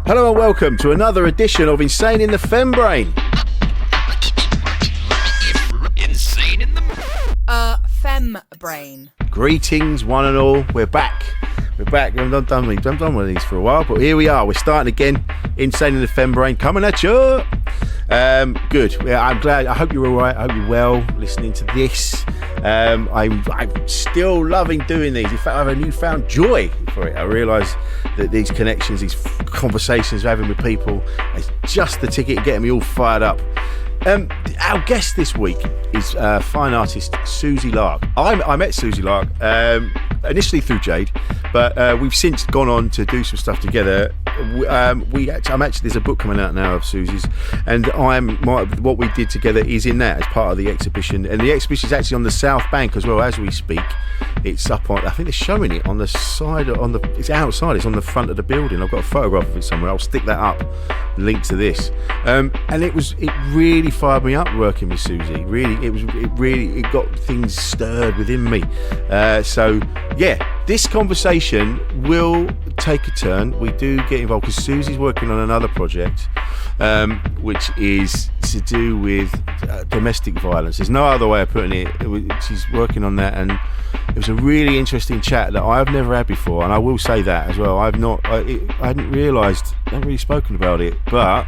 Hello and welcome to another edition of Insane in the Fembrain. Insane in the Fembrain. Greetings, one and all. We're back. We haven't done one of these for a while, but here we are. We're starting again. Insane in the Fembrain coming at you. Good. Yeah, I'm glad. I hope you're all right. I hope you're well listening to this. I'm still loving doing these. In fact, I have a newfound joy for it. I realise that these connections, these conversations we're having with people, is just the ticket to getting me all fired up. Our guest this week is fine artist Suzie Larke. I met Suzie Larke initially through Jade, but we've since gone on to do some stuff together. There's a book coming out now of Suzie's, and what we did together is in that as part of the exhibition, and the exhibition is actually on the South Bank as well as we speak. It's up on, I think they're showing it on the side, it's outside, it's on the front of the building. I've got a photograph of it somewhere. I'll stick that up, link to this. And it really fired me up working with Suzie. It got things stirred within me. So yeah, this conversation will take a turn. We do get involved because Suzie's working on another project, which is to do with domestic violence. There's no other way of putting it. She's working on that, and it was a really interesting chat that I've never had before, and I will say that as well. I hadn't realised, I haven't really spoken about it, but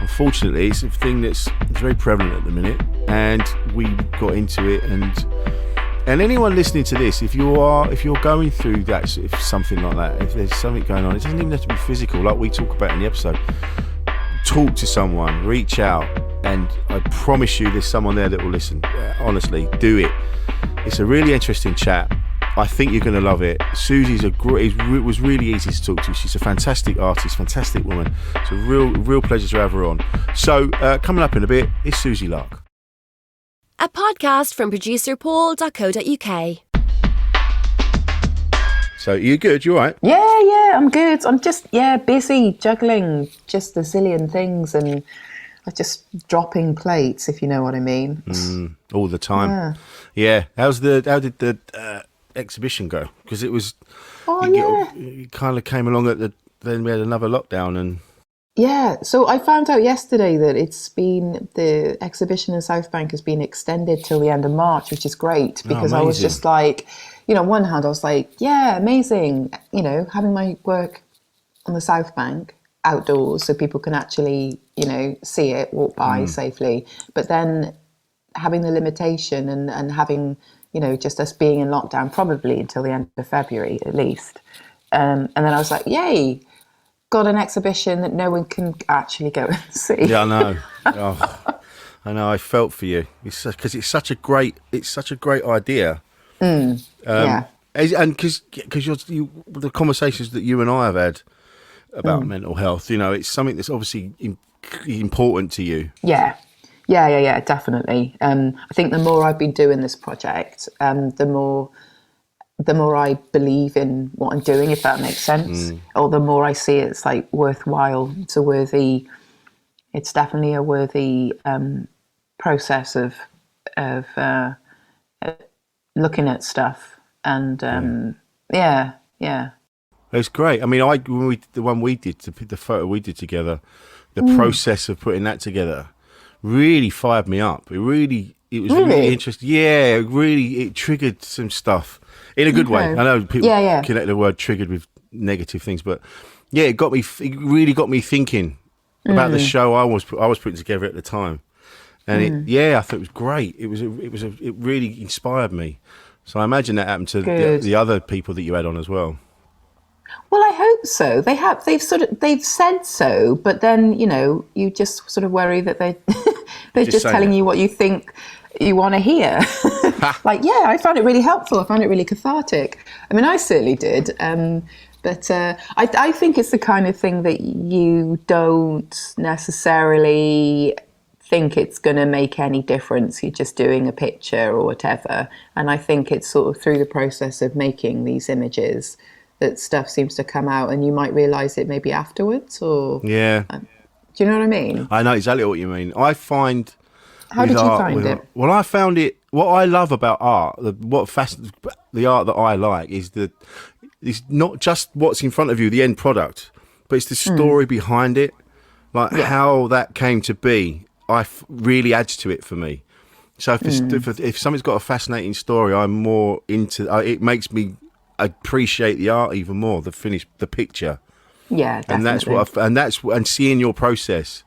unfortunately it's a thing it's very prevalent at the minute, and we got into it. And anyone listening to this, if you're going through that, if something like that, if there's something going on, it doesn't even have to be physical, like we talk about in the episode. Talk to someone, reach out, and I promise you there's someone there that will listen. Honestly, do it. It's a really interesting chat. I think you're going to love it. Suzie's it was really easy to talk to. She's a fantastic artist, fantastic woman. It's a real pleasure to have her on. So coming up in a bit is Suzie Larke. A podcast from producer paul.co.uk. So you good? You all right? Yeah, I'm good. I'm just, busy juggling just a zillion things and just dropping plates, if you know what I mean. All the time. Yeah. How did the exhibition go? Because it was, it kind of came along then we had another lockdown and... Yeah, so I found out yesterday that the exhibition in South Bank has been extended till the end of March, which is great, because I was just like, on one hand, I was like, yeah, amazing, having my work on the South Bank outdoors so people can actually, see it, walk by safely. But then having the limitation and having, just us being in lockdown probably until the end of February at least. And then I was like, yay. Got an exhibition that no one can actually go and see. Yeah, I know. I know. I felt for you because it's such a great idea. Yeah, and because the conversations that you and I have had about mental health, it's something that's obviously important to you. Yeah, definitely. I think the more I've been doing this project, the more I believe in what I'm doing, if that makes sense, or the more I see it's like worthwhile. It's definitely a worthy process of looking at stuff. And yeah. It's great. I mean, the photo we did together, the process of putting that together really fired me up. It was really interesting. Yeah, it triggered some stuff. In a good way. I know people connect the word triggered with negative things, but yeah, it really got me thinking about the show I was putting together at the time, and I thought it was great. It really inspired me. So I imagine that happened to the other people that you had on as well. Well, I hope so. They've said so, but then you just sort of worry that they're just telling you what you think you want to hear. Like, I found it really helpful. I found it really cathartic. I mean, I certainly did. But I think it's the kind of thing that you don't necessarily think it's going to make any difference. You're just doing a picture or whatever. And I think it's sort of through the process of making these images that stuff seems to come out, and you might realise it maybe afterwards, or... Yeah. Do you know what I mean? I know exactly what you mean. I find... How did you find it? Well, I found it... What I love about art, the art that I like, is that it's not just what's in front of you, the end product, but it's the story behind it, like how that came to be. Really adds to it for me. So if something's got a fascinating story, I'm more into. It makes me appreciate the art even more. The picture. Yeah, definitely. And seeing your process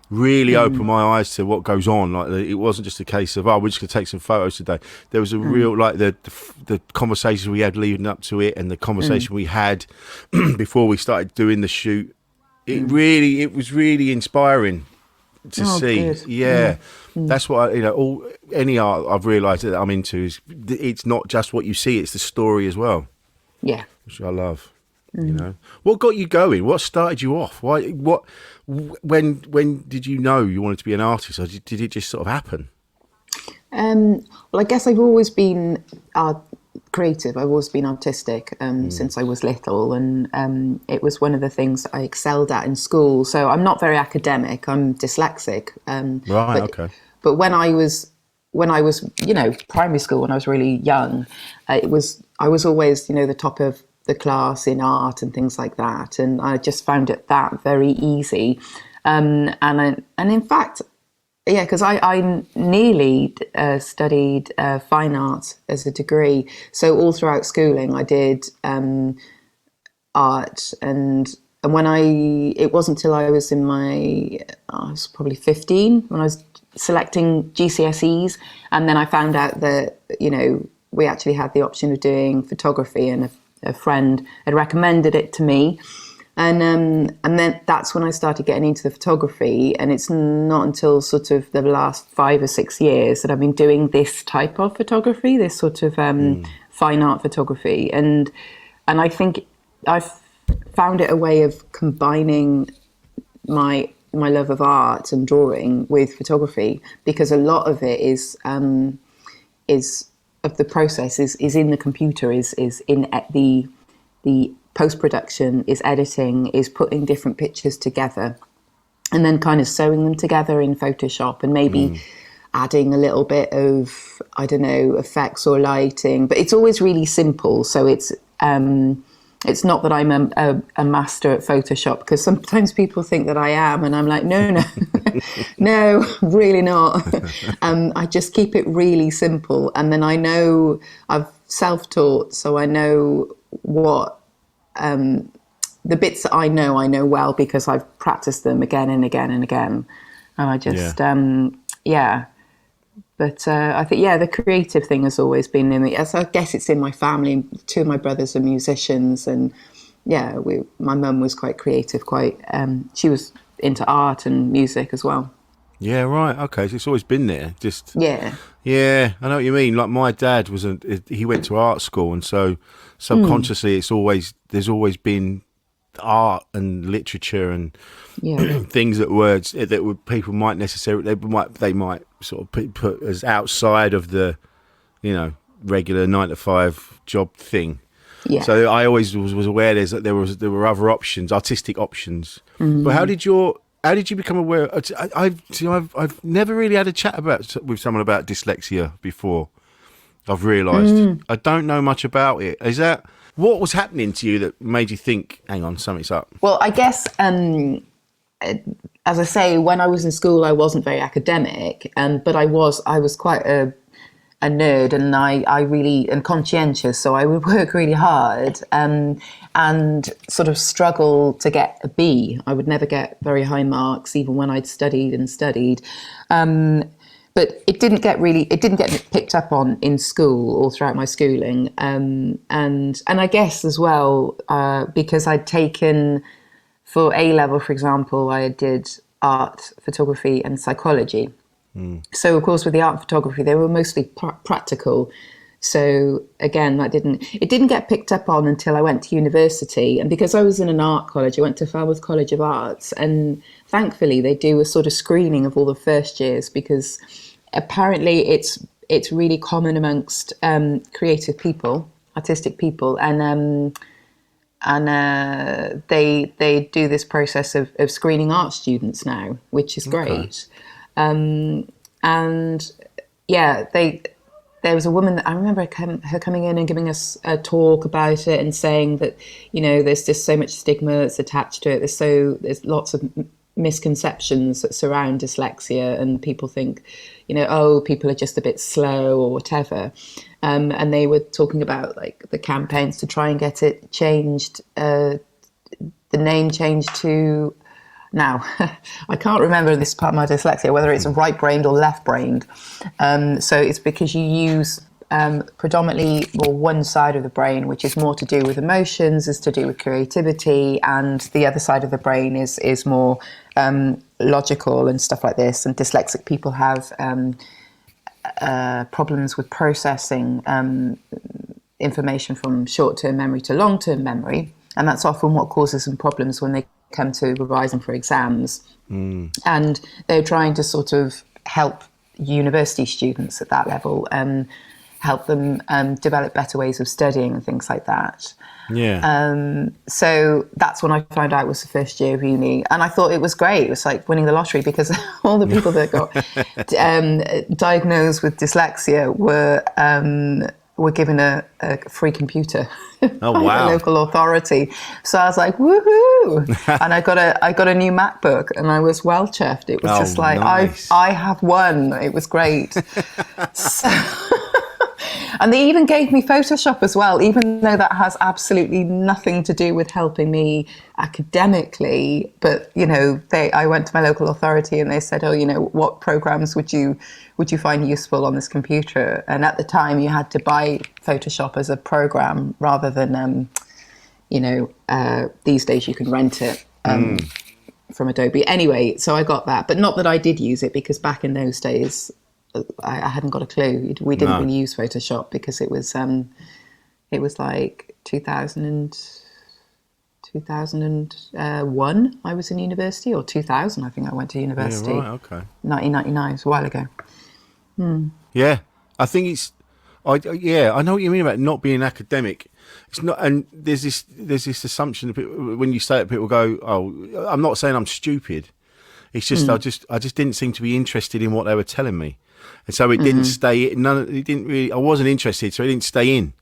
really opened my eyes to what goes on. Like it wasn't just a case of we're just gonna take some photos today. There was a real like the conversations we had leading up to it, and the conversation we had before we started doing the shoot. It was really inspiring to see. Good. Yeah, that's what any art I've realised that I'm into is it's not just what you see; it's the story as well. Yeah, which I love. You know, what got you going? What started you off? Why? When did you know you wanted to be an artist, or did it just sort of happen? Well, I guess I've always been creative. I've always been artistic since I was little, and it was one of the things that I excelled at in school. So I'm not very academic. I'm dyslexic. Right. Okay. But when I was primary school, when I was really young, I was always the top of the class in art and things like that, and I just found that very easy, and in fact, because I nearly studied fine art as a degree. So all throughout schooling, I did art, and when it wasn't until I was I was probably 15 when I was selecting GCSEs, and then I found out that we actually had the option of doing photography, and a friend had recommended it to me, and then that's when I started getting into the photography. And it's not until sort of the last 5 or 6 years that I've been doing this type of photography, this sort of fine art photography, and I think I've found it a way of combining my love of art and drawing with photography, because a lot of it is of the process is in the computer, is in the post-production, is editing, is putting different pictures together and then kind of sewing them together in Photoshop, and maybe adding a little bit of, I don't know, effects or lighting, but it's always really simple. So it's not that I'm a master at Photoshop, because sometimes people think that I am, and I'm like, no, no, really not. I just keep it really simple. And then I know I've self-taught, so I know what the bits that I know well, because I've practiced them again and again and again. And I just, But I think, the creative thing has always been in me. I guess it's in my family. 2 of my brothers are musicians, and my mum was quite creative. She was into art and music as well. Yeah, right. Okay, so it's always been there. Just yeah, I know what you mean. Like my dad he went to art school, and so subconsciously there's always been art and literature and things that people might necessarily they might sort of put as outside of the regular 9-to-5 job thing. Yeah. So I always was aware there were other options, artistic options. Mm-hmm. But how did you become aware? I've never really had a chat with someone about dyslexia before. I've realised I don't know much about it. Is that what was happening to you that made you think, hang on, something's up? Well, I guess, as I say, when I was in school, I wasn't very academic, but I was quite a nerd, and I really am conscientious, so I would work really hard and sort of struggle to get a B. I would never get very high marks, even when I'd studied and studied. But it didn't get picked up on in school or throughout my schooling. And I guess as well, because I'd taken, for A-level, for example, I did art, photography and psychology. So, of course, with the art photography, they were mostly practical. So, again, it didn't get picked up on until I went to university. And because I was in an art college, I went to Falmouth College of Arts. And thankfully, they do a sort of screening of all the first years, because apparently it's really common amongst creative people, artistic people. And they do this process of screening art students now, which is great. They there was a woman that I remember her coming in and giving us a talk about it and saying that, there's just so much stigma that's attached to it. There's lots of misconceptions that surround dyslexia, and people think, people are just a bit slow or whatever. And they were talking about like the campaigns to try and get it changed, the name changed to, now, I can't remember this part of my dyslexia, whether it's right-brained or left-brained. So it's because you use predominantly one side of the brain, which is more to do with emotions, is to do with creativity, and the other side of the brain is more logical and stuff like this. And dyslexic people have problems with processing information from short-term memory to long-term memory. And that's often what causes them problems when they come to revising for exams. And they're trying to sort of help university students at that level, help them develop better ways of studying and things like that. So that's when I found out it was the first year of uni, and I thought it was great. It was like winning the lottery, because all the people that got diagnosed with dyslexia were given a free computer by the local authority. So I was like, woohoo! And I got a new MacBook, and I was well chuffed. It was just like, nice. I have won. It was great. And they even gave me Photoshop as well, even though that has absolutely nothing to do with helping me academically. But, I went to my local authority and they said, what programs would you find useful on this computer? And at the time you had to buy Photoshop as a program rather than, these days you can rent it from Adobe. Anyway, so I got that, but not that I did use it, because back in those days, I hadn't got a clue. We didn't really use Photoshop, because it was like 2001 I was in university, or 2000 I think I went to university. Yeah, right, okay. 1999, it's a while ago. Yeah, I think I know what you mean about not being academic. It's not, and there's this assumption that when you say it, people go, "Oh, I'm not saying I'm stupid." It's just I just didn't seem to be interested in what they were telling me. And so it didn't stay. It didn't really. I wasn't interested, so it didn't stay in.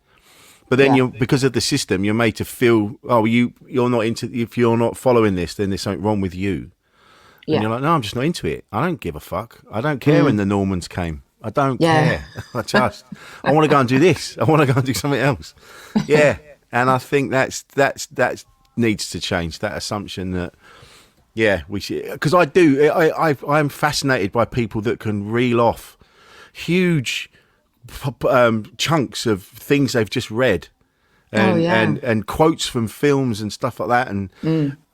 But then because of the system, you're made to feel, you're not into. If you're not following this, then there's something wrong with you. And you're like, no, I'm just not into it. I don't give a fuck. I don't care when the Normans came. I don't care. I want to go and do this. I want to go and do something else. Yeah, and I think that needs to change. That assumption that. Yeah, we should, because I'm fascinated by people that can reel off huge chunks of things they've just read, and quotes from films and stuff like that, and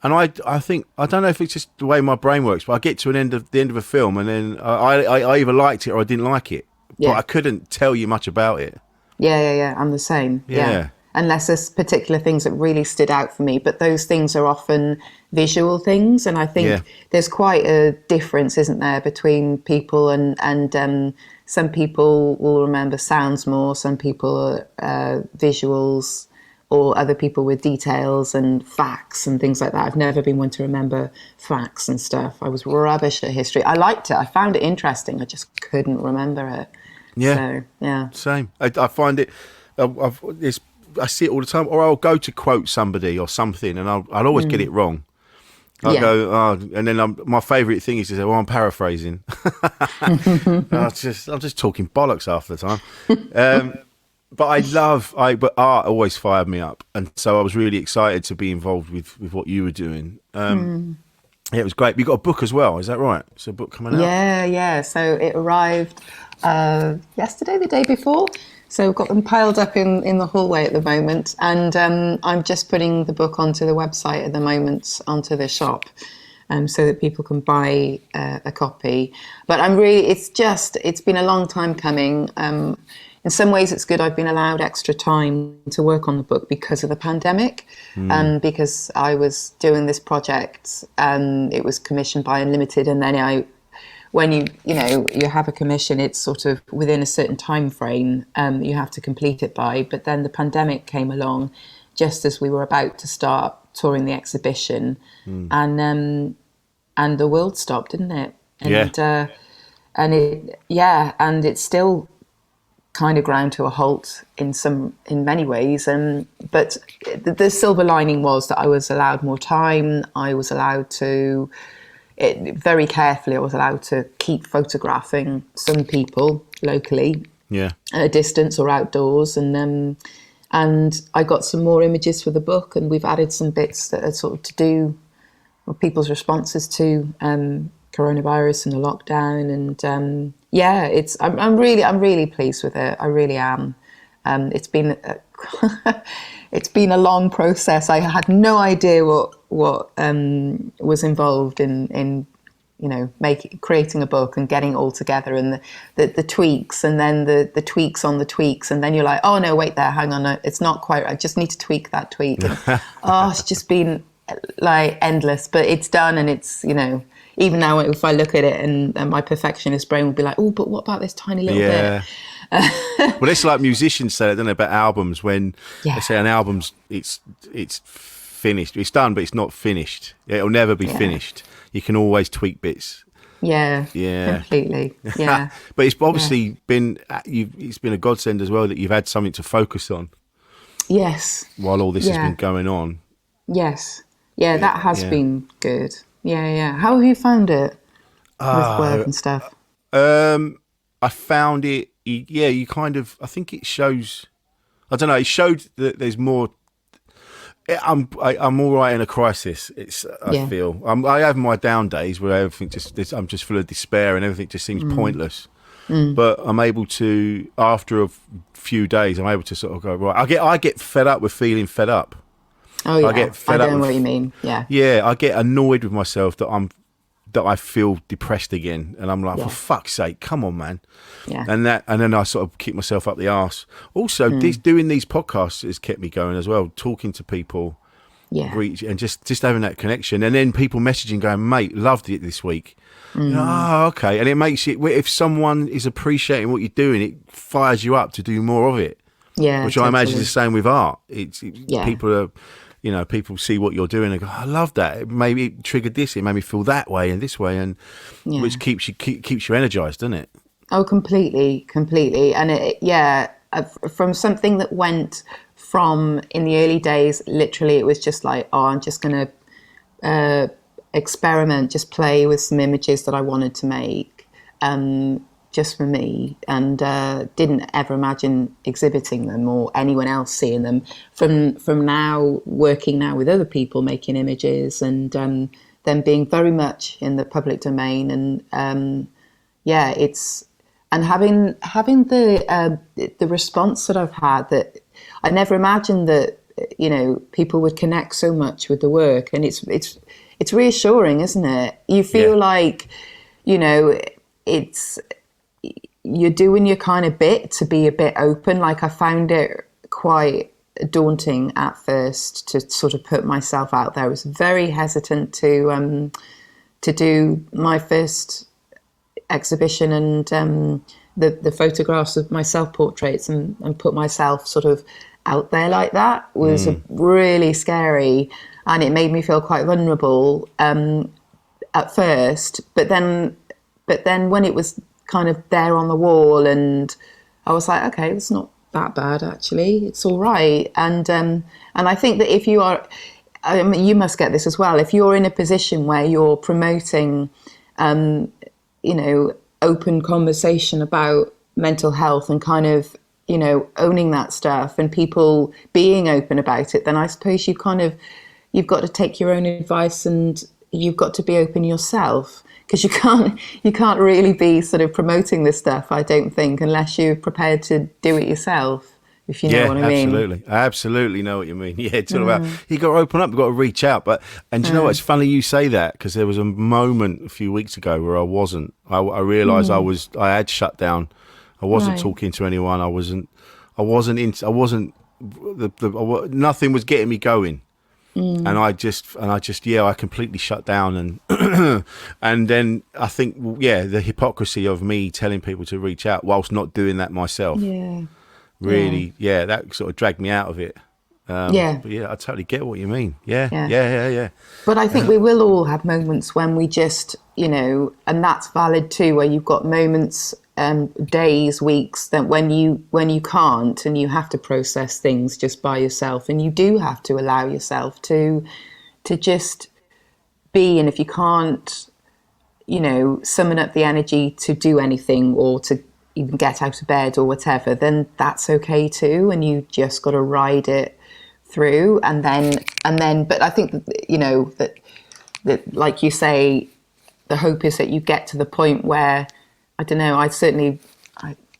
I think, I don't know if it's just the way my brain works, but I get to the end of a film, and then I either liked it or I didn't like it, but I couldn't tell you much about it. Yeah, I'm the same. Yeah. Unless there's particular things that really stood out for me. But those things are often visual things. And I think there's quite a difference, isn't there, between people, and some people will remember sounds more, some people visuals, or other people with details and facts and things like that. I've never been one to remember facts and stuff. I was rubbish at history. I liked it. I found it interesting. I just couldn't remember it. Yeah. So, Same. I find it, I see it all the time, or I'll go to quote somebody or something, and I'll always get it wrong. I'll go, and then my favourite thing is to say, "Well, I'm paraphrasing." I'm just talking bollocks half the time. But art always fired me up, and so I was really excited to be involved with what you were doing. Yeah, it was great. You got a book as well, is that right? It's a book coming out. Yeah. So it arrived yesterday, the day before. So we've got them piled up in the hallway at the moment, and I'm just putting the book onto the website at the moment, onto the shop, so that people can buy a copy. But it's been a long time coming. In some ways it's good I've been allowed extra time to work on the book because of the pandemic, because I was doing this project, it was commissioned by Unlimited, and then when you have a commission, it's sort of within a certain time frame you have to complete it by. But then the pandemic came along just as we were about to start touring the exhibition, and the world stopped, didn't it? And it's still kind of ground to a halt in many ways. But the silver lining was that I was allowed more time. I was allowed to, very carefully, I was allowed to keep photographing some people locally, at a distance or outdoors, and I got some more images for the book, and we've added some bits that are sort of to do with people's responses to coronavirus and the lockdown, and I'm really pleased with it. I really am. It's been it's been a long process. I had no idea what was involved in creating a book and getting it all together, and the tweaks, and then the tweaks on the tweaks, and then you're like, oh no, wait there, hang on, it's not quite right. I just need to tweak that tweak. And, it's just been like endless, but it's done, and it's, even now if I look at it, and my perfectionist brain will be like, oh, but what about this tiny little bit? Well, it's like musicians say, don't know, about albums, when they say an album's it's finished, it's done, but it's not finished. It'll never be finished. You can always tweak bits. Yeah, completely. Yeah, but it's obviously been it's been a godsend as well that you've had something to focus on. Yes. While all this has been going on. Yes. Yeah, that has been good. Yeah. How have you found it with work and stuff? I found it. You kind of. I think it shows. I don't know. It showed that there's more. I'm all right in a crisis. I feel I have my down days where everything I'm just full of despair and everything just seems pointless. But I'm able to, after a few days, I'm able to sort of go, right. I get fed up with feeling fed up. Oh yeah, I get fed up. I know what you mean. Yeah. Yeah, I get annoyed with myself that I feel depressed again, and I'm like, for fuck's sake, come on, man. Yeah. And then I sort of kick myself up the arse. Also, doing these podcasts has kept me going as well. Talking to people, and just having that connection, and then people messaging, going, mate, loved it this week. Okay, and it makes it. If someone is appreciating what you're doing, it fires you up to do more of it. Yeah, which I imagine is the same with art. People are. People see what you're doing and go, I love that. Maybe it triggered this. It made me feel that way and this way, and which keeps you energized, doesn't it? Oh, completely. And from something that went from in the early days, literally, it was just like, I'm just going to experiment, just play with some images that I wanted to make. Just for me, and didn't ever imagine exhibiting them or anyone else seeing them. From now, working now with other people making images, and them being very much in the public domain, and it's, and having the response that I've had, that I never imagined that people would connect so much with the work, and it's reassuring, isn't it? You feel like it's. You're doing your kind of bit to be a bit open. Like, I found it quite daunting at first to sort of put myself out there. I was very hesitant to do my first exhibition and the photographs of my self-portraits and put myself sort of out there like that was really scary, and it made me feel quite vulnerable at first. But then when it was kind of there on the wall, and I was like, okay, it's not that bad actually, it's all right. And I think that if you are, you must get this as well, if you're in a position where you're promoting open conversation about mental health and kind of owning that stuff and people being open about it, then I suppose you've got to take your own advice, and you've got to be open yourself. Because you can't really be sort of promoting this stuff, I don't think, unless you're prepared to do it yourself, if you know what I mean. Absolutely. I absolutely know what you mean. Yeah, it's all about, you got to open up, you've got to reach out. And you know what, it's funny you say that, because there was a moment a few weeks ago where I wasn't. I realised I had shut down. I wasn't talking to anyone. Nothing was getting me going. And I completely shut down, and and then I think the hypocrisy of me telling people to reach out whilst not doing that myself, that sort of dragged me out of it. But I totally get what you mean. Yeah. But I think we will all have moments when we just, and that's valid too, where you've got moments days, weeks, that when you can't and you have to process things just by yourself, and you do have to allow yourself to just be. And if you can't, summon up the energy to do anything or to even get out of bed or whatever, then that's okay too. And you just got to ride it through. And then, but I think that like you say, the hope is that you get to the point where, I don't know, I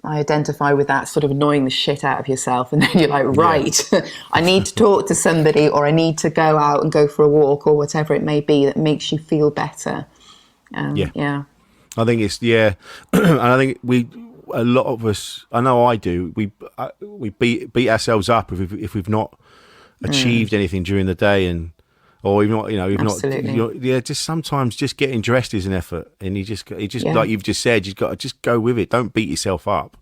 identify with that sort of annoying the shit out of yourself, and then you're like, right, I need to talk to somebody, or I need to go out and go for a walk, or whatever it may be that makes you feel better. Yeah. I think it's and I think a lot of us, I know I do, we beat ourselves up if we've not achieved anything during the day, or even not, just sometimes just getting dressed is an effort, and you just like you've just said, you've got to just go with it. Don't beat yourself up,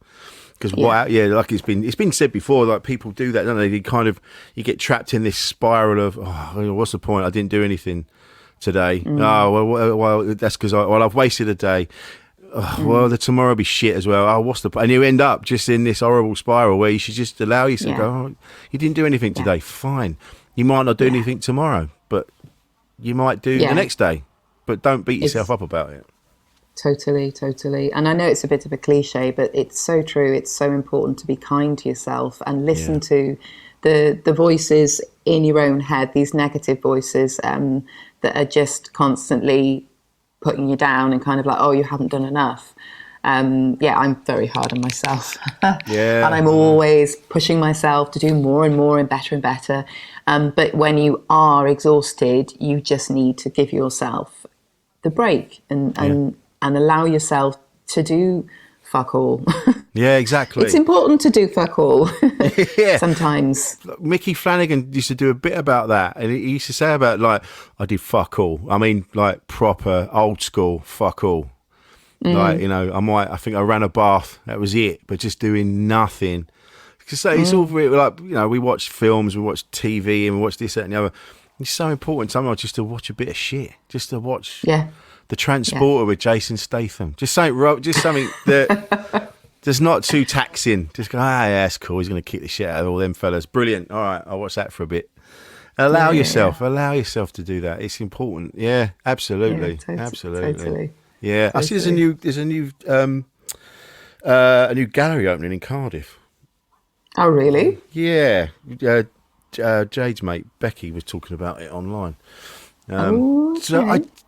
because like it's been said before, like people do that, don't they? You get trapped in this spiral of, what's the point? I didn't do anything today. Well, that's because I've wasted a day. Well, the tomorrow will be shit as well. What's the point? And you end up just in this horrible spiral where you should just allow yourself to go, you didn't do anything today, fine. You might not do anything tomorrow, but you might do the next day. But don't beat yourself up about it. Totally. And I know it's a bit of a cliche, but it's so true. It's so important to be kind to yourself and listen to the voices in your own head, these negative voices that are just constantly putting you down and kind of like, oh, you haven't done enough. I'm very hard on myself. And I'm always pushing myself to do more and more and better. But when you are exhausted, you just need to give yourself the break and allow yourself to do fuck all. Yeah, exactly. It's important to do fuck all sometimes. Mickey Flanagan used to do a bit about that, and he used to say about, like, I did fuck all. I mean, like, proper old school fuck all. Like, I think I ran a bath, that was it, but just doing nothing. Because it's all really, like, we watch films, we watch TV, and we watch this, that, and the other. It's so important sometimes just to watch a bit of shit, just to watch The Transporter with Jason Statham. Just something that that's not too taxing. Just go, that's cool. He's going to kick the shit out of all them fellas. Brilliant. All right, I'll watch that for a bit. Allow yourself to do that. It's important. Yeah, absolutely, absolutely. Totally. Yeah, I see. There's a new gallery opening in Cardiff. Oh, really? Yeah, Jade's mate Becky was talking about it online.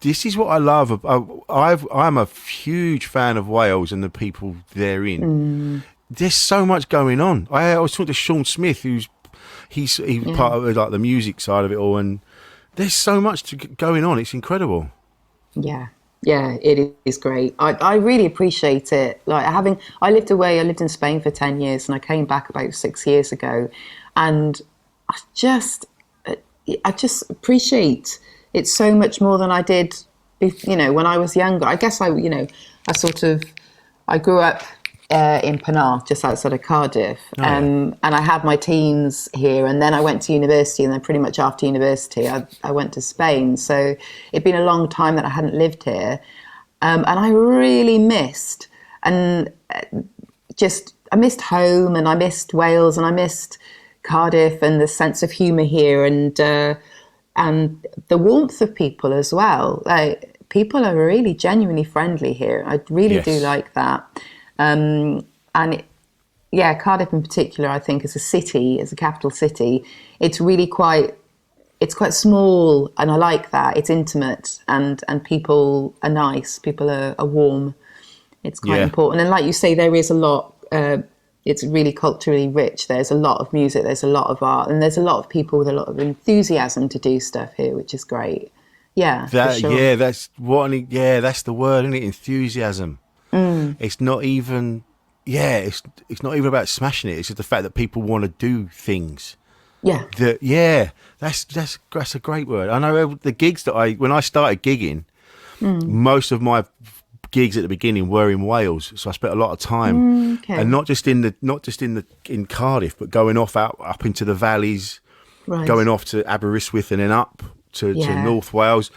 This is what I love. I'm a huge fan of Wales and the people therein. There's so much going on. I was talking to Sean Smith, he's part of like the music side of it all, and there's so much going on. It's incredible. Yeah, it is great. I really appreciate it. Like I lived in Spain for 10 years, and I came back about 6 years ago, and I just appreciate it so much more than I did, when I was younger. I guess I grew up in Penarth, just outside of Cardiff, and I had my teens here, and then I went to university, and then pretty much after university, I went to Spain. So it'd been a long time that I hadn't lived here, and I really missed, I missed home, and I missed Wales, and I missed Cardiff, and the sense of humour here, and the warmth of people as well. Like, people are really genuinely friendly here. I really do like that. Cardiff in particular, I think as a capital city, it's really quite small, and I like that. It's intimate, and people are nice. People are warm. It's quite important. And like you say, there is a lot. It's really culturally rich. There's a lot of music. There's a lot of art, and there's a lot of people with a lot of enthusiasm to do stuff here, which is great. Yeah, for sure. That's the word, isn't it? Enthusiasm. It's not even. It's not even about smashing it. It's just the fact that people want to do things. That's a great word. I know the gigs when I started gigging, most of my gigs at the beginning were in Wales, so I spent a lot of time, and not just in Cardiff, but going off up into the valleys, going off to Aberystwyth and then up to North Wales.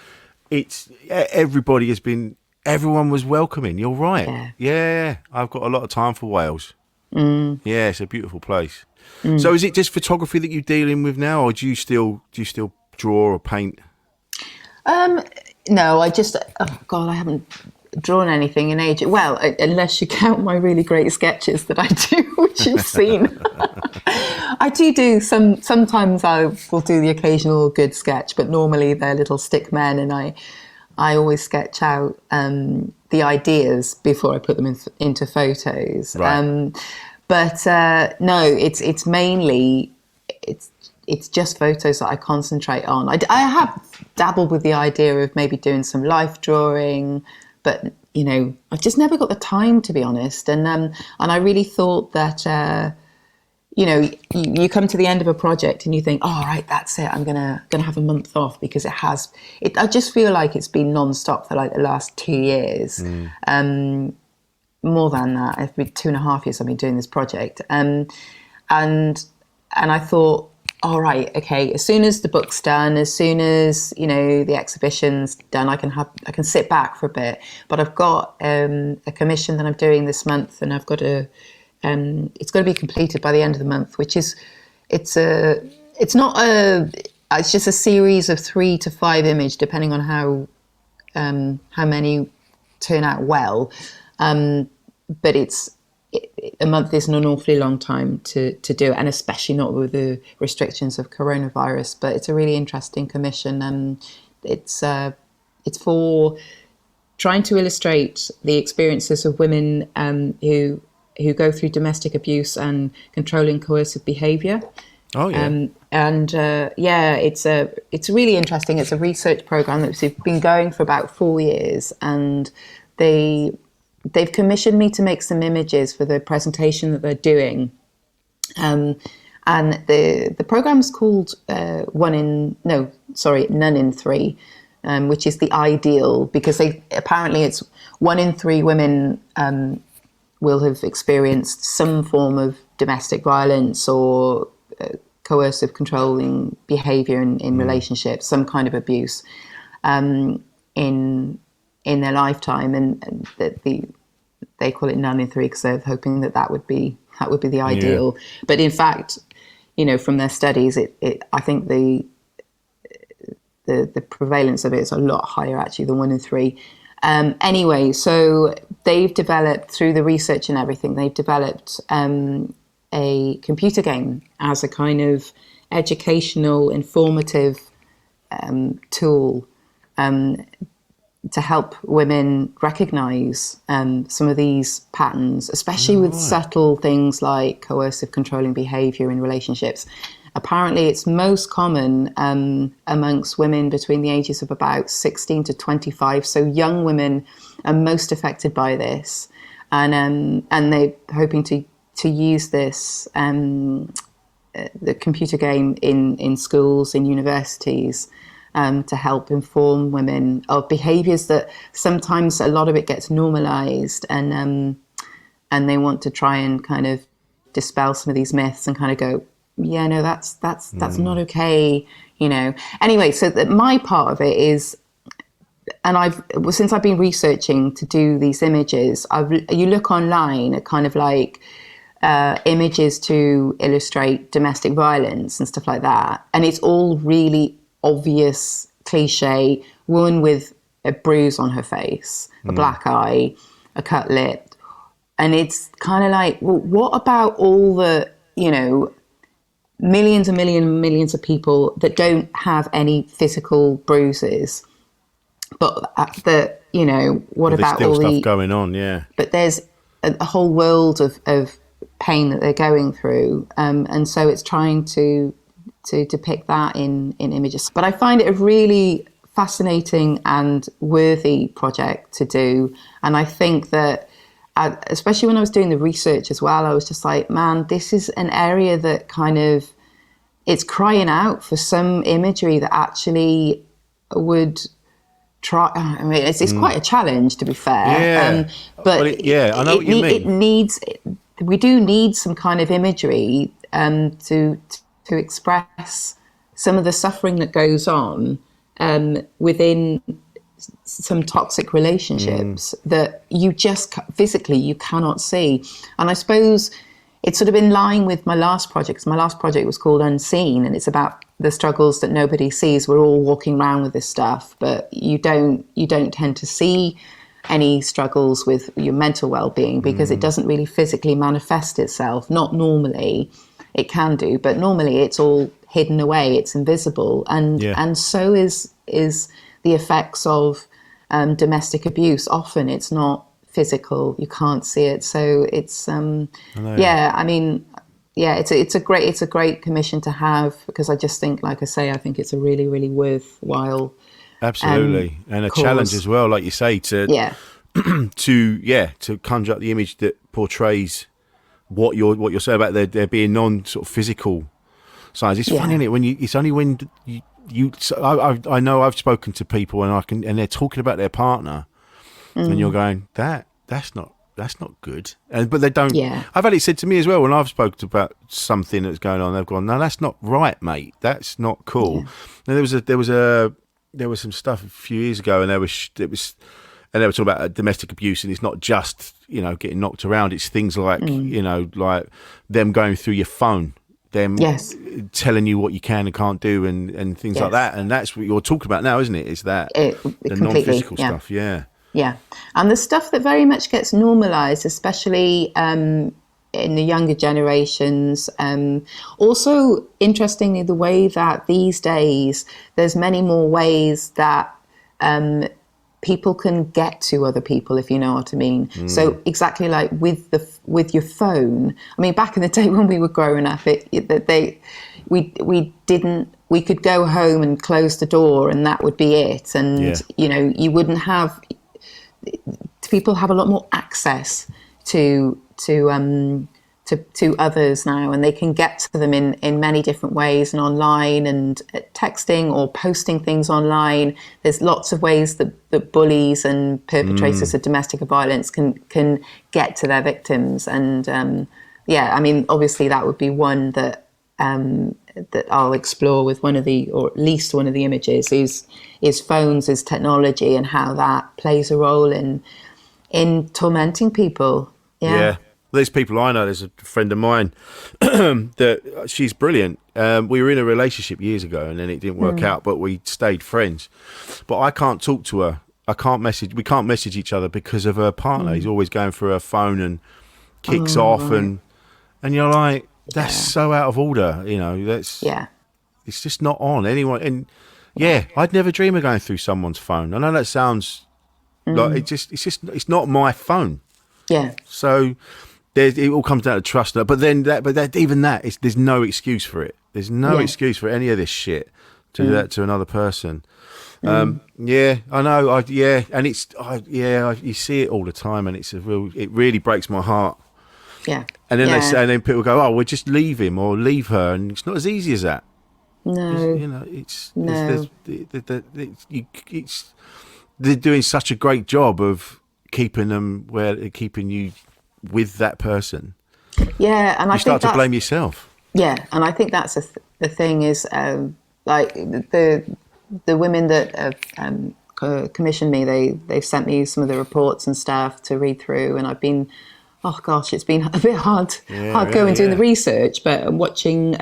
Everybody has been everyone was welcoming. You're right. Yeah. Yeah, I've got a lot of time for Wales. Yeah, it's a beautiful place. So is it just photography that you're dealing with now, or do you still draw or paint? No, I haven't drawn anything in ages. Well, unless you count my really great sketches that I do, which you've seen. I do some. Sometimes I will do the occasional good sketch, but normally they're little stick men, and I always sketch out the ideas before I put them into photos. Right. But no, it's mainly it's just photos that I concentrate on. I have dabbled with the idea of maybe doing some life drawing, but I've just never got the time, to be honest. And I really thought that you come to the end of a project and you think, oh right, that's it. I'm gonna have a month off, because I just feel like it's been non-stop for like the last 2 years. More than that, it's been 2.5 years I've been doing this project. And I thought, all right, okay, as soon as the book's done, as soon as the exhibition's done, I can sit back for a bit. But I've got a commission that I'm doing this month, and I've got it's got to be completed by the end of the month, which is it's just a series of 3 to 5 images, depending on how many turn out well. But a month isn't an awfully long time to do it, and especially not with the restrictions of coronavirus. But it's a really interesting commission, and it's for trying to illustrate the experiences of women who go through domestic abuse and controlling coercive behaviour. Oh yeah. It's really interesting. It's a research program that's been going for about 4 years, and they've commissioned me to make some images for the presentation that they're doing. And the program's called None in 3, which is the ideal, because it's 1 in 3 women will have experienced some form of domestic violence or coercive controlling behaviour in relationships, some kind of abuse in their lifetime, and they call it none in 3 because they're hoping that would be the ideal. Yeah. But in fact, from their studies, I think the prevalence of it is a lot higher actually than 1 in 3. Anyway, so they've developed, through the research and everything, they've developed a computer game as a kind of educational, informative tool to help women recognise some of these patterns, especially with subtle things like coercive controlling behaviour in relationships. Apparently, it's most common amongst women between the ages of about 16 to 25. So young women are most affected by this, and they're hoping to use this the computer game in schools, in universities, to help inform women of behaviours that sometimes a lot of it gets normalised, and they want to try and kind of dispel some of these myths and kind of go, yeah, no, that's not okay, Anyway, so my part of it is, and since I've been researching to do these images, you look online at kind of like images to illustrate domestic violence and stuff like that, and it's all really obvious, cliche, woman with a bruise on her face, a black eye, a cut lip, and it's kind of like, well, what about all the millions and millions of people that don't have any physical bruises, but what about all the stuff going on? Yeah, but there's a whole world of pain that they're going through, and so it's trying to depict that in images. But I find it a really fascinating and worthy project to do, and I think that especially when I was doing the research as well, I was just like, man, this is an area that kind of, it's crying out for some imagery that actually would try. I mean, it's quite a challenge, to be fair. Yeah. But I know what you mean. We do need some kind of imagery to express some of the suffering that goes on within some toxic relationships that you just physically you cannot see. And I suppose it's sort of in line with my last project, 'cause my last project was called Unseen, and it's about the struggles that nobody sees. We're all walking around with this stuff, but you don't tend to see any struggles with your mental well-being because it doesn't really physically manifest itself. Not normally. It can do, but normally it's all hidden away, it's invisible, and so is the effects of domestic abuse. Often it's not physical, you can't see it, so it's it's a great commission to have, because I just think, like I say, I think it's a really, really worthwhile absolutely and a cause. challenge as well, like you say, to to conjure up the image that portrays what you're saying about there being non sort of physical signs. It's funny, isn't it? When it's only when I know I've spoken to people and they're talking about their partner, and you're going, that's not good, but they don't. I've had it said to me as well when I've spoken about something that's going on. They've gone, no, that's not right, mate. That's not cool. And there was some stuff a few years ago, and they were talking about domestic abuse, and it's not just getting knocked around. It's things like like them going through your phone, them telling you what you can and can't do, and things like that. And that's what you're talking about now, isn't it? Is that the non-physical stuff? Yeah, and the stuff that very much gets normalised, especially in the younger generations. Also, interestingly, the way that these days there's many more ways that people can get to other people, if you know what I mean. So exactly like with your phone. I mean, back in the day when we were growing up, we could go home and close the door, and that would be it. And you wouldn't have. People have a lot more access to others now, and they can get to them in many different ways, and online, and texting or posting things online. There's lots of ways that bullies and perpetrators of domestic violence can get to their victims. And I mean, obviously that would be one that I'll explore with or at least one of the images is phones, is technology, and how that plays a role in tormenting people. Yeah. There's people I know. There's a friend of mine that she's brilliant. We were in a relationship years ago, and then it didn't work out, but we stayed friends. But I can't talk to her. We can't message each other because of her partner. He's always going through her phone and kicks off, and you're like, that's so out of order. It's just not on anyone. And I'd never dream of going through someone's phone. I know that sounds like it's not my phone. So it all comes down to trust. But there's no excuse for it. There's no excuse for any of this shit to do that to another person. I know. And you see it all the time, and it really breaks my heart. And then they say, and then people go, "Oh, we'll just leave him or leave her," and it's not as easy as that. No, they're doing such a great job of keeping you with that person. And you start to blame yourself. And I think that's the thing is like the women that have commissioned me, they've sent me some of the reports and stuff to read through, and I've been. Oh gosh, it's been a bit hard going doing the research, but I'm watching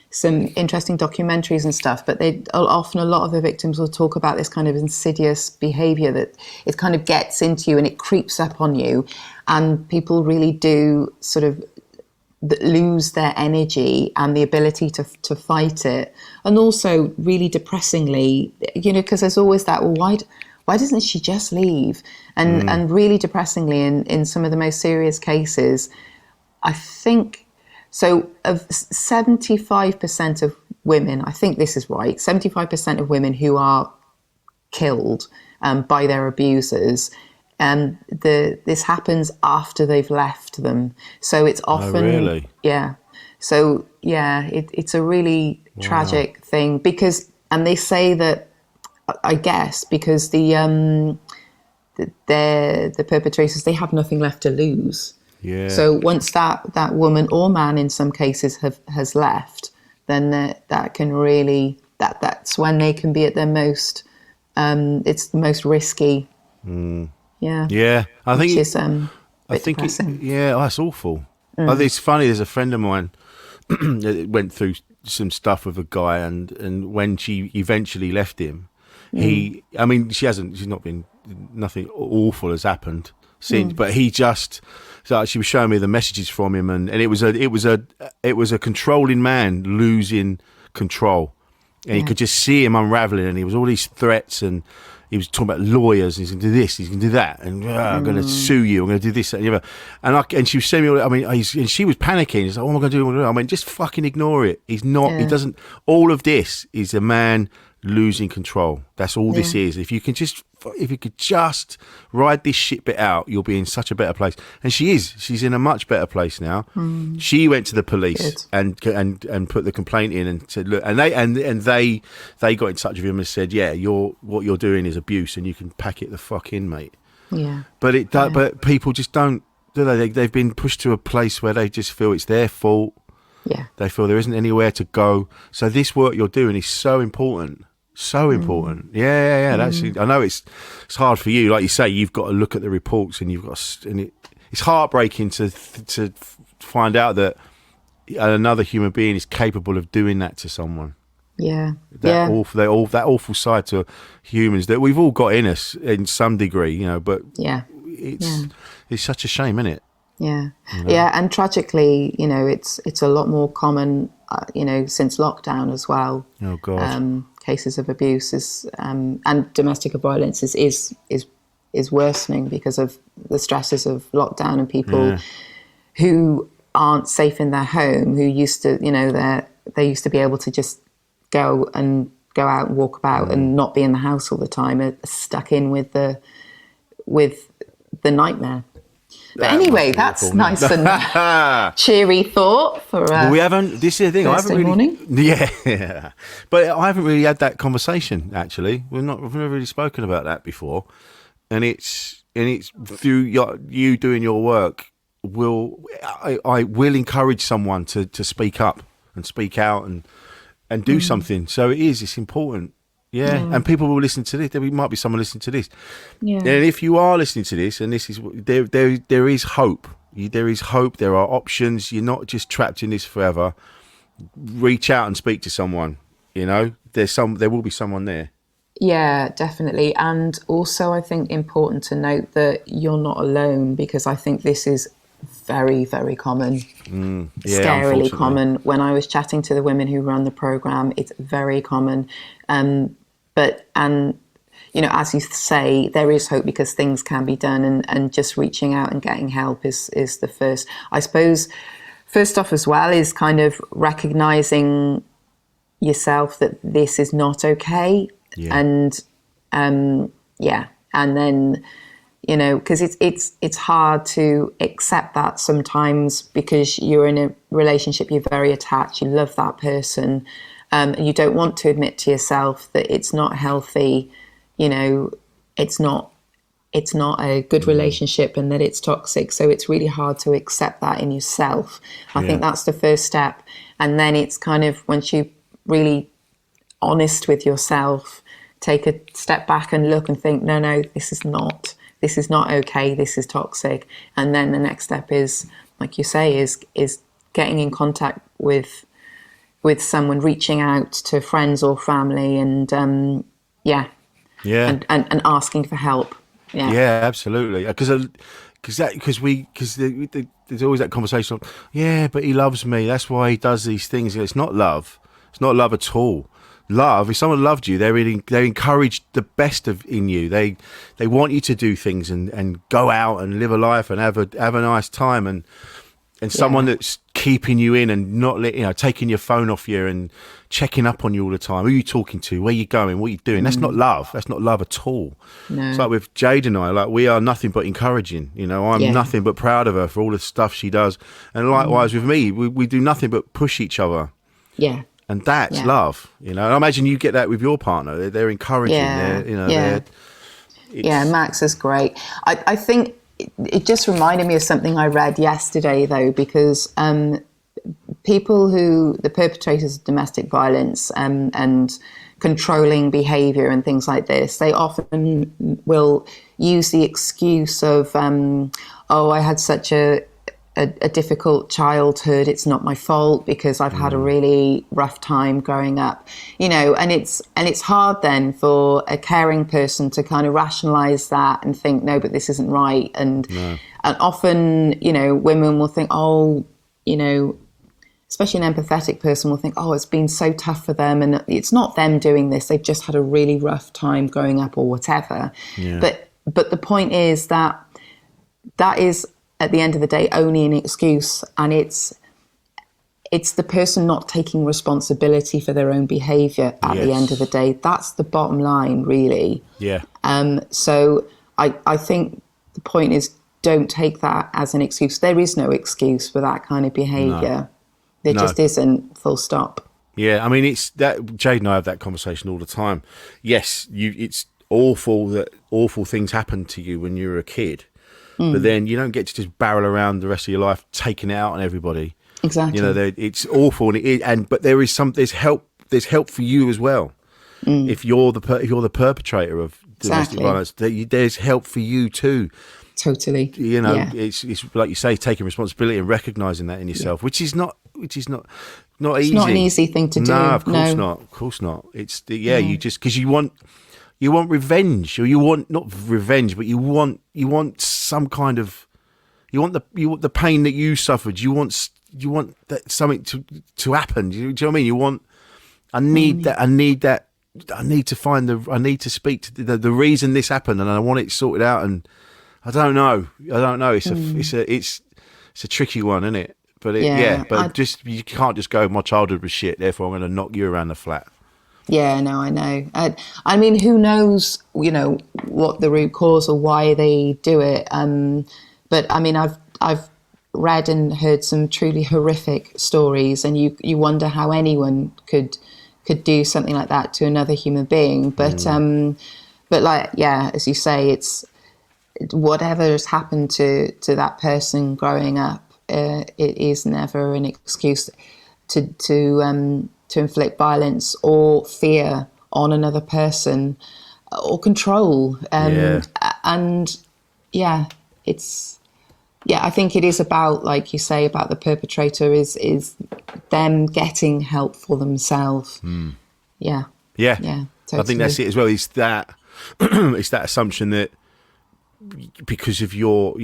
some interesting documentaries and stuff. But often a lot of the victims will talk about this kind of insidious behaviour that it kind of gets into you and it creeps up on you, and people really do sort of lose their energy and the ability to fight it. And also, really depressingly, because there's always that, well, why doesn't she just leave? And really depressingly, in some of the most serious cases, I think, so of 75% of women, I think this is right, 75% of women who are killed by their abusers, this happens after they've left them. So it's often... Oh, really? Yeah. So, it's a really tragic thing because, and they say that, I guess, because the perpetrators, they have nothing left to lose. So once that woman or man, in some cases, has left, then that can really that's when they can be at their most it's the most risky. Yeah, I think which is depressing. that's awful. It's funny. There's a friend of mine that went through some stuff with a guy, and when she eventually left him, she's not been, nothing awful has happened since, but he just, so she was showing me the messages from him, and it was a controlling man losing control, and you could just see him unraveling, and he was all these threats, and he was talking about lawyers. He's going to do this. He's going to do that. And I'm going to sue you. I'm going to do this. And she was saying me, and she was panicking. She's like, what am I going to do? I mean, just fucking ignore it. He's not, he doesn't, all of this is a man losing control. That's all this is. If you could just ride this shit bit out, you'll be in such a better place. And she's in a much better place now. She went to the police and put the complaint in and said, look, and they got in touch with him and said, yeah, what you're doing is abuse, and you can pack it the fuck in, mate. Yeah. But but people just don't, do they? They've been pushed to a place where they just feel it's their fault. Yeah. They feel there isn't anywhere to go. So this work you're doing is so important. So important. Yeah. That's. I know it's hard for you. Like you say, you've got to look at the reports, and it's heartbreaking to find out that another human being is capable of doing that to someone. Yeah. That awful side to humans that we've all got in us in some degree, But it's such a shame, isn't it? Yeah. Yeah, and tragically, it's a lot more common, since lockdown as well. Oh God. Cases of abuse and domestic violence is worsening because of the stresses of lockdown, and people who aren't safe in their home, who used to, they used to be able to just go out and walk about and not be in the house all the time, are stuck in with the nightmare. But anyway, that's awful, nice and cheery thought for. We haven't. This is the thing. I haven't really. Morning. Yeah, but I haven't really had that conversation. Actually, we've never really spoken about that before, and it's through you doing your work. I will encourage someone to speak up and speak out and do something. So it's important. Yeah, and people will listen to this. There might be someone listening to this. Yeah. And if you are listening to this, and this is there is hope. There is hope. There are options. You're not just trapped in this forever. Reach out and speak to someone. There will be someone there. Yeah, definitely. And also, I think important to note that you're not alone, because I think this is very, very common. Scarily common. When I was chatting to the women who run the program, it's very common. But as you say, there is hope because things can be done, and just reaching out and getting help is the first. I suppose first off as well is kind of recognizing yourself that this is not okay. Yeah. And then, because it's hard to accept that sometimes, because you're in a relationship, you're very attached, you love that person. And you don't want to admit to yourself that it's not healthy, it's not a good relationship, and that it's toxic. So it's really hard to accept that in yourself. I think that's the first step. And then it's kind of, once you're really honest with yourself, take a step back and look and think, no, this is not okay. This is toxic. And then the next step is, like you say, is getting in contact with someone, reaching out to friends or family, and and asking for help. Yeah, absolutely. Because there's always that conversation of, but he loves me, that's why he does these things. It's not love. It's not love at all. Love, if someone loved you, they encourage the best in you. They want you to do things and go out and live a life and have a nice time, and someone that's keeping you in and not taking your phone off you and checking up on you all the time. Who are you talking to? Where are you going? What are you doing? That's not love. That's not love at all. No. It's like with Jade and I, we are nothing but encouraging. I'm nothing but proud of her for all the stuff she does. And likewise with me, we do nothing but push each other. Yeah. And that's love. I imagine you get that with your partner. They're encouraging. Max is great. I think it just reminded me of something I read yesterday, though, because the perpetrators of domestic violence and controlling behavior and things like this, they often will use the excuse of, I had such a difficult childhood, it's not my fault because I've had a really rough time growing up, and it's hard then for a caring person to kind of rationalize that and think, no, but this isn't right. And often, women will think, especially an empathetic person will think, it's been so tough for them, and it's not them doing this, they've just had a really rough time growing up or whatever. But the point is that is, at the end of the day, only an excuse, and it's the person not taking responsibility for their own behaviour at the end of the day. That's the bottom line, really. So I think the point is, don't take that as an excuse. There is no excuse for that kind of behaviour. There just isn't, full stop. Yeah, I mean, it's that Jade and I have that conversation all the time. Yes, it's awful that awful things happen to you when you're a kid, but then you don't get to just barrel around the rest of your life taking it out on everybody. Exactly. It's awful, but there's help. There's help for you as well. If you're the perpetrator of domestic violence, there's help for you too. Totally. It's like you say, taking responsibility and recognizing that in yourself, which is not easy. It's not an easy thing to do. No, of course not. It's you just, because you want revenge, or you want, not revenge, but you want some kind of, you want the pain that you suffered. You want that something to happen. Do you know what I mean? I need to speak to the reason this happened, and I want it sorted out. And I don't know. It's a tricky one, isn't it? But you can't just go, my childhood was shit, therefore I'm going to knock you around the flat. Yeah, no, I know. I mean, who knows, what the root cause or why they do it. But I mean, I've read and heard some truly horrific stories, and you wonder how anyone could do something like that to another human being. But as you say, it's whatever has happened to that person growing up. It is never an excuse to inflict violence or fear on another person or control. I think it is about, like you say, about the perpetrator is them getting help for themselves. Yeah, totally. I think that's it as well. It's that it's that assumption that because of you're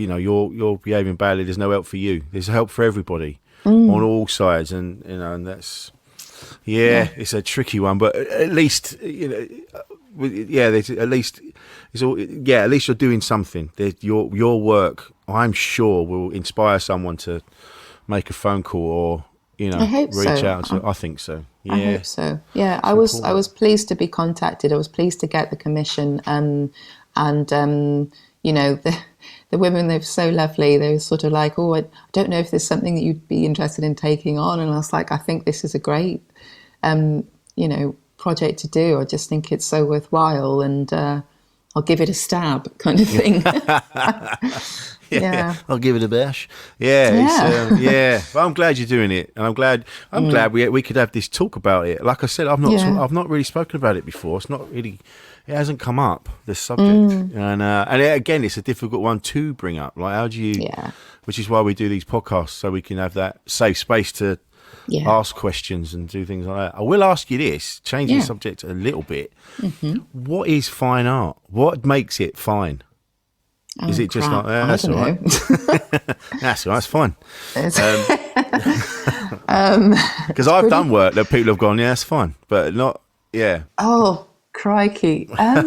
behaving badly, there's no help for you. There's help for everybody on all sides, and that's it's a tricky one. But at least at least you're doing something. Your work, I'm sure, will inspire someone to make a phone call or reach out. I think so. Yeah. I hope so. Yeah, I was pleased to be contacted. I was pleased to get the commission, and the women, they're so lovely. They were sort of like, I don't know if there's something that you'd be interested in taking on. And I was like, I think this is a great, project to do. I just think it's so worthwhile, and I'll give it a stab, kind of thing. Yeah, I'll give it a bash. Yeah. Well, I'm glad you're doing it, and I'm glad we could have this talk about it. Like I said, I've not really spoken about it before. It's not really. It hasn't come up, this subject, and again, it's a difficult one to bring up. Like, how do you? Yeah. Which is why we do these podcasts, so we can have that safe space to ask questions and do things like that. I will ask you this, changing the subject a little bit. Mm-hmm. What is fine art? What makes it fine? Is it just like that's all right? That's all right. It's fine. Because I've done work that people have gone, that's fine, but not. Yeah. Oh. Crikey. I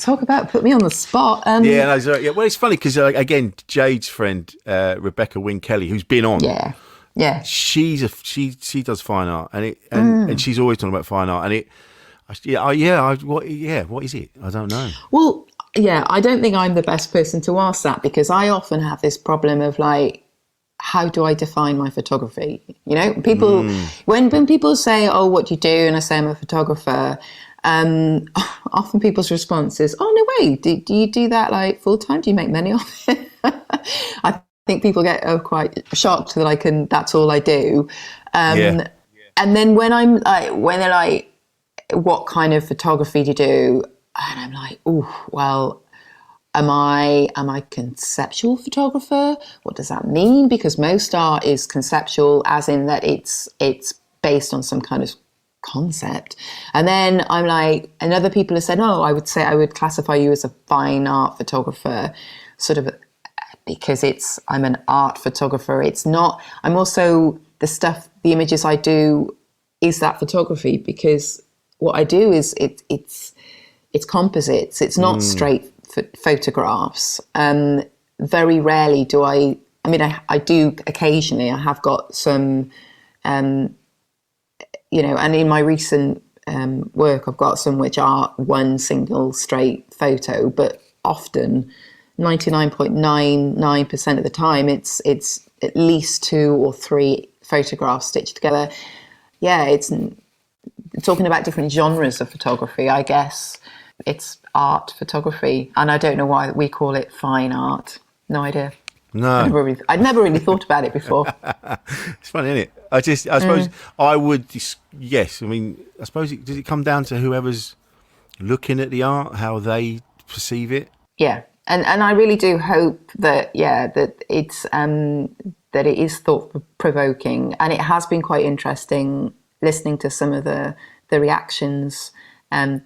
don't put me on the spot. Well, it's funny because again, Jade's friend Rebecca Wynne Kelly, who's been on, she does fine art, and she's always talking about fine art, and what is it? I don't know. Well, I don't think I'm the best person to ask that, because I often have this problem of like, how do I define my photography? People, when people say, what do you do? And I say, I'm a photographer. Often people's response is, no way. Do you do that like full time? Do you make money off it? I think people get quite shocked that that's all I do. And then when they're like, what kind of photography do you do? And I'm like, oh, well, am I conceptual photographer? What does that mean? Because most art is conceptual, as in that it's based on some kind of concept. And then I'm like, and other people have said, oh, I would classify you as a fine art photographer, sort of, because I'm an art photographer. It's not, I'm also, the images I do is that photography, because what I do is it's composites. It's not straight photographs. Very rarely do I do occasionally. I have got some, and in my recent work, I've got some which are one single straight photo, but often 99.99% of the time, it's at least 2 or 3 photographs stitched together. Yeah, it's talking about different genres of photography, I guess. It's art photography, and I don't know why we call it fine art. No idea. No. I'd never really thought about it before. It's funny, isn't it? I suppose I would, yes. I mean, I suppose does it come down to whoever's looking at the art, how they perceive it? Yeah, and I really do hope that that it's that it is thought provoking, and it has been quite interesting listening to some of the reactions and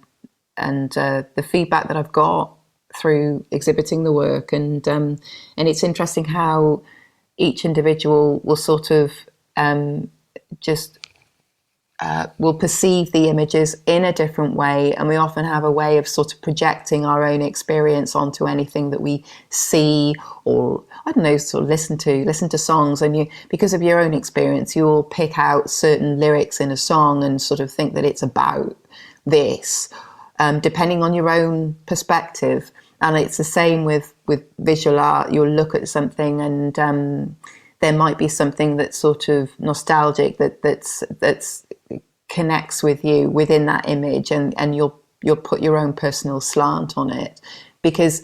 the feedback that I've got through exhibiting the work, and it's interesting how each individual will sort of will perceive the images in a different way, and we often have a way of sort of projecting our own experience onto anything that we see, or I don't know, sort of listen to songs, and you, because of your own experience, you will pick out certain lyrics in a song and sort of think that it's about this, depending on your own perspective. And it's the same with visual art. You'll look at something and there might be something that's sort of nostalgic that's connects with you within that image, and you'll put your own personal slant on it, because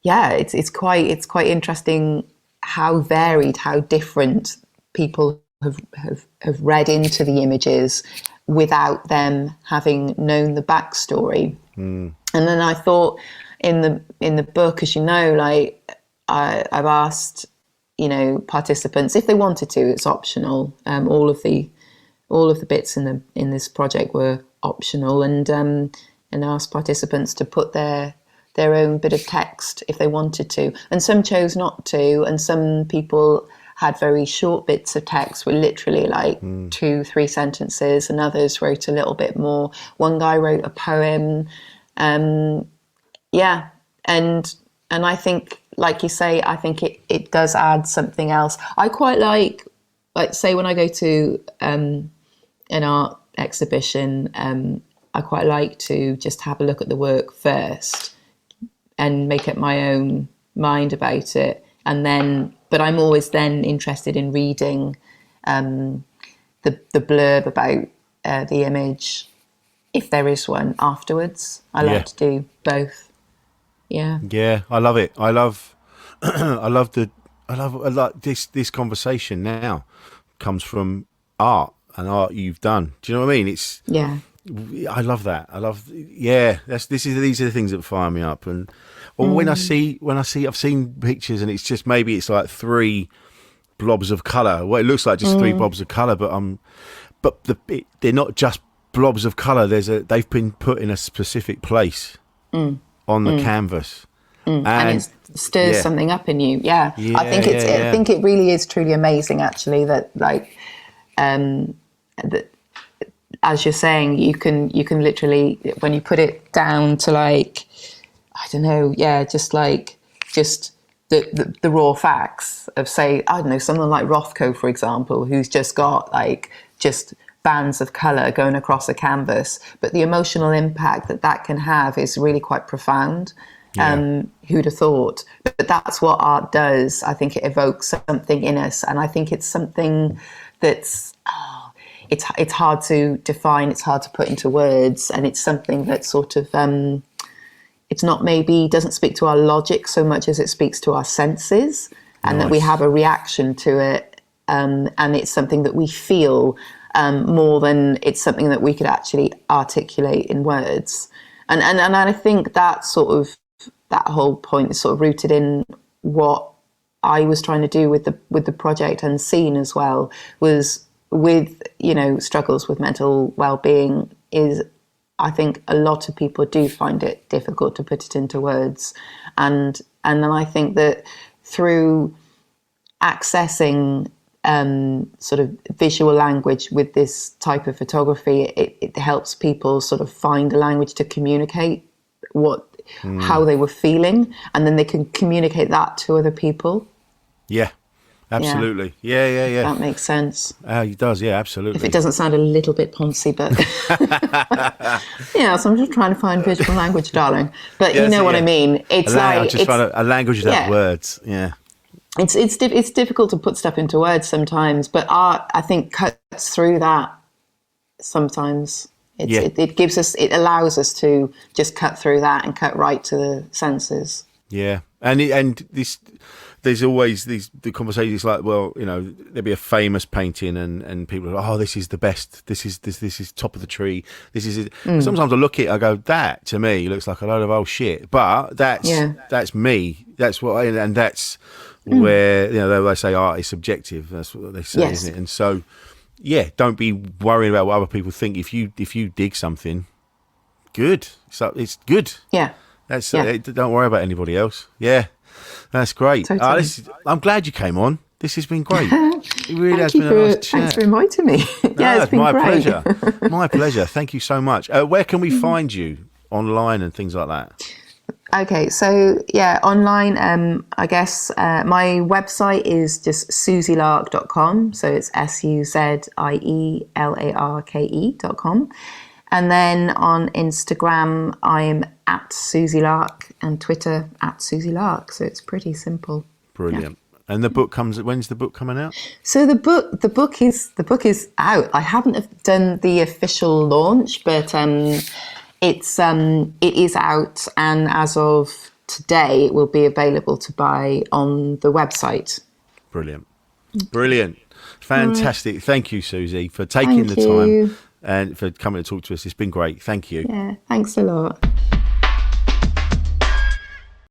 it's quite interesting how varied, how different people have read into the images without them having known the backstory. And then I thought in the book, as you know, like I've asked participants if they wanted to. It's optional. All of the bits in this project were optional, and asked participants to put their own bit of text if they wanted to. And some chose not to, and some people had very short bits of text, were literally like 2-3 sentences, and others wrote a little bit more. One guy wrote a poem. And I think, like you say, I think it does add something else. I quite like say when I go to an art exhibition, I quite like to just have a look at the work first and make up my own mind about it, and then. But I'm always then interested in reading the blurb about the image, if there is one, afterwards. I like to do both. Yeah, I love it. I love this conversation now comes from art and art you've done. Do you know what I mean? I love that. These are the things that fire me up. And when I see, I've seen pictures and it's just, maybe it's like 3 blobs of colour. Well, it looks like just 3 blobs of colour, but they're not just blobs of colour. They've been put in a specific place on the canvas, and it stirs something up in you. I think I think it really is truly amazing, actually, that that. As you're saying, you can literally, when you put it down to like, I don't know, just the raw facts of, say, I don't know, someone like Rothko, for example, who's just got just bands of colour going across a canvas, but the emotional impact that can have is really quite profound. Who'd have thought? But that's what art does. I think it evokes something in us, and I think it's something that's it's hard to define, it's hard to put into words, and it's something that sort of it's not, maybe doesn't speak to our logic so much as it speaks to our senses, and that we have a reaction to it, and it's something that we feel. more than it's something that we could actually articulate in words. And I think that that whole point is sort of rooted in what I was trying to do with the project and scene as well, was with, struggles with mental well-being is, I think a lot of people do find it difficult to put it into words. And then I think that through accessing sort of visual language with this type of photography, it helps people sort of find a language to communicate how they were feeling, and then they can communicate that to other people. Yeah, absolutely. Yeah. That makes sense. It does, yeah, absolutely. If it doesn't sound a little bit poncy, but so I'm just trying to find visual language, darling. But you know what I mean. It's a language without words. Yeah. It's difficult to put stuff into words sometimes, but art, I think, cuts through that sometimes. It allows us to just cut through that and cut right to the senses. Yeah, and there's always the conversations like, well, there'll be a famous painting and people are, this is the best. This is top of the tree. This is it. Sometimes I look at it, I go, that to me looks like a load of old shit, but that's me. That's what and that's where they say art is subjective. That's what they say, isn't it? And so. Yeah, don't be worrying about what other people think. If you dig something, good. So it's good. Yeah. Don't worry about anybody else. Yeah, that's great. Totally. I'm glad you came on. This has been great. It really has been a nice chat. Thanks for inviting me. It's been my great. pleasure. My pleasure. Thank you so much. Where can we find you online and things like that? Okay, so online, I guess my website is just SuzieLarke.com. So it's SuzieLarke.com. And then on Instagram, I'm at Suzie Larke, and Twitter at Suzie Larke. So it's pretty simple. Brilliant. Yeah. And the book when's the book coming out? So the book is out. I haven't done the official launch, but it is out, and as of today, it will be available to buy on the website. Brilliant. Fantastic. Thank you, Suzie, for taking the time and for coming to talk to us. It's been great. Thank you. Yeah, thanks a lot.